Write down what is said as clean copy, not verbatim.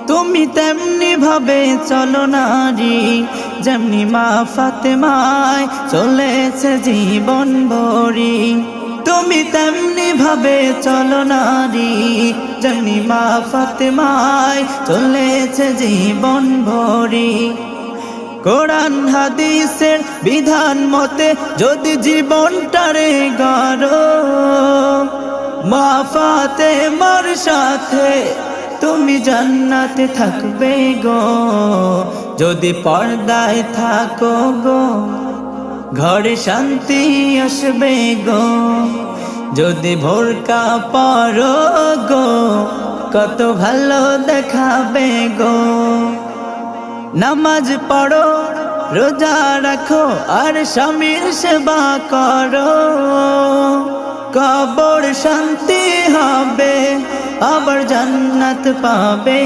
তুমি তেমনি ভাবে চলো নারী, যেমনি মা ফাতেমায় চলেছে জীবন ভরি। তুমি তেমনি ভাবে চলো নারী, যেমনি মা ফাতেমায় চলেছে জীবন ভরি। কোরআন হাদিসের বিধান মতে যদি জীবনটারে গড়ো, মা ফাতেমার সাথে তুমি জান্নাতে থাকবে গো। যদি পর্দায় থাকো গো, ঘরে শান্তি আসবে গো। যদি ভোরকা পরো গো, কত ভালো দেখাবে গো। নামাজ পড়ো, রোজা রাখো, আর স্বামীর সেবা করো। কবর শান্তি হবে, আবার জান্নাত পাবে।